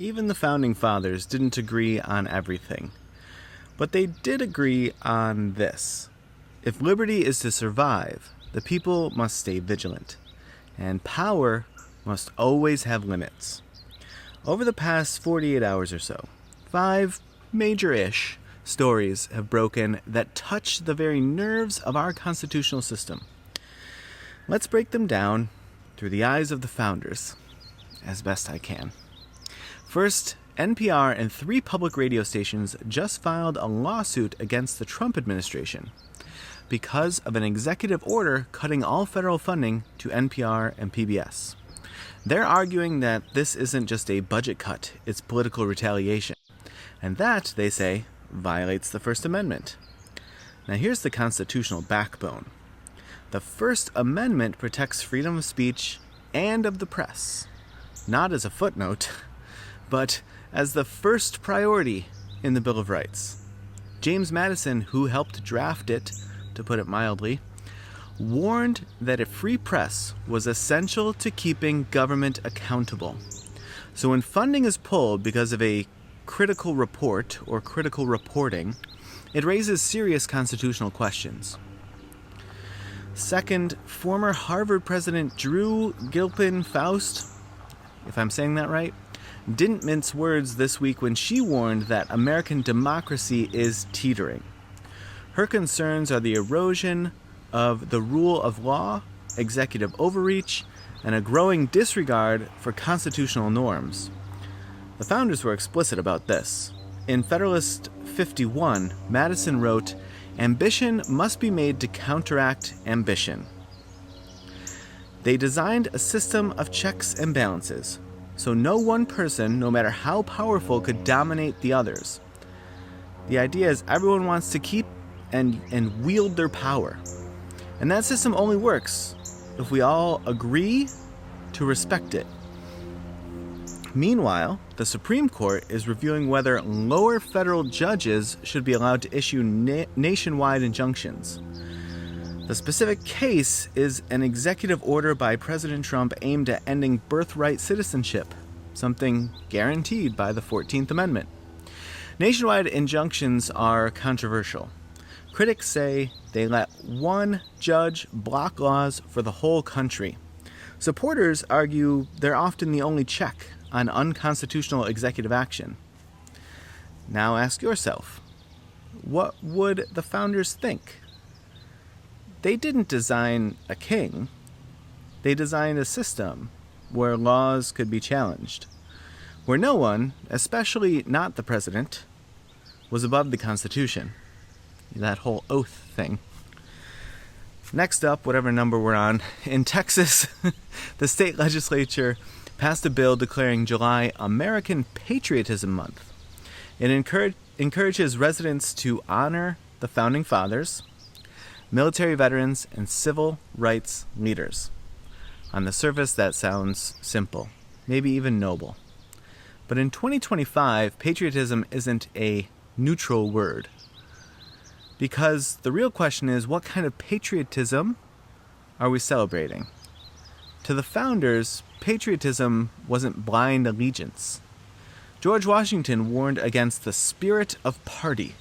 even the Founding Fathers didn't agree on everything. But they did agree on this. If liberty is to survive, the people must stay vigilant, and power must always have limits. Over the past 48 hours or so, 5 major-ish stories have broken that touch the very nerves of our constitutional system. Let's break them down through the eyes of the founders, as best I can. First, NPR and 3 public radio stations just filed a lawsuit against the Trump administration because of an executive order cutting all federal funding to NPR and PBS. They're arguing that this isn't just a budget cut, it's political retaliation. And that, they say, violates the First Amendment. Now here's the constitutional backbone. The First Amendment protects freedom of speech and of the press, not as a footnote, but as the first priority in the Bill of Rights. James Madison, who helped draft it, to put it mildly, warned that a free press was essential to keeping government accountable. So when funding is pulled because of a critical report or critical reporting, it raises serious constitutional questions. Second, former Harvard President Drew Gilpin Faust, if I'm saying that right, didn't mince words this week when she warned that American democracy is teetering. Her concerns are the erosion of the rule of law, executive overreach, and a growing disregard for constitutional norms. The founders were explicit about this. In Federalist 51, Madison wrote, "Ambition must be made to counteract ambition." They designed a system of checks and balances, so no one person, no matter how powerful, could dominate the others. The idea is everyone wants to keep and wield their power. And that system only works if we all agree to respect it. Meanwhile, the Supreme Court is reviewing whether lower federal judges should be allowed to issue nationwide injunctions. The specific case is an executive order by President Trump aimed at ending birthright citizenship, something guaranteed by the 14th Amendment. Nationwide injunctions are controversial. Critics say they let one judge block laws for the whole country. Supporters argue they're often the only check on unconstitutional executive action. Now ask yourself, what would the founders think? They didn't design a king. They designed a system where laws could be challenged, where no one, especially not the president, was above the Constitution. That whole oath thing. Next up, whatever number we're on, in Texas, the state legislature passed a bill declaring July American Patriotism Month. It encourages residents to honor the Founding Fathers, military veterans, and civil rights leaders. On the surface, that sounds simple, maybe even noble. But in 2025, patriotism isn't a neutral word. Because the real question is, what kind of patriotism are we celebrating? To the founders, patriotism wasn't blind allegiance. George Washington warned against the spirit of party.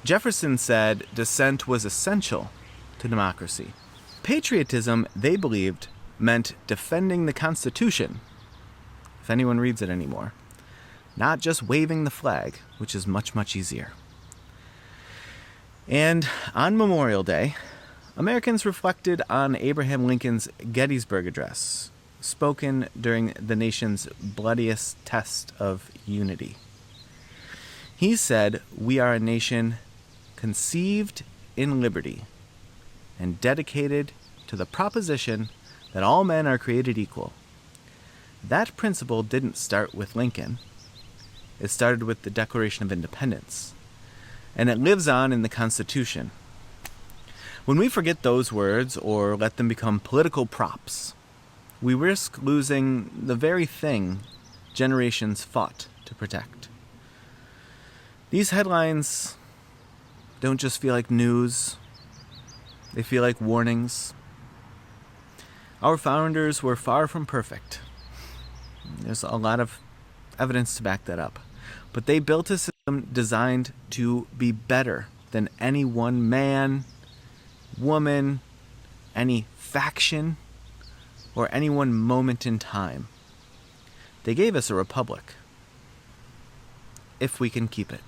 Jefferson said dissent was essential to democracy. Patriotism, they believed, meant defending the Constitution, if anyone reads it anymore, not just waving the flag, which is much, much easier. And on Memorial Day, Americans reflected on Abraham Lincoln's Gettysburg Address, spoken during the nation's bloodiest test of unity. He said, "We are a nation conceived in liberty and dedicated to the proposition that all men are created equal." That principle didn't start with Lincoln. It started with the Declaration of Independence. And it lives on in the Constitution. When we forget those words or let them become political props, we risk losing the very thing generations fought to protect. These headlines don't just feel like news, they feel like warnings. Our founders were far from perfect. There's a lot of evidence to back that up. But they built a system designed to be better than any one man, woman, any faction, or any one moment in time. They gave us a republic, if we can keep it.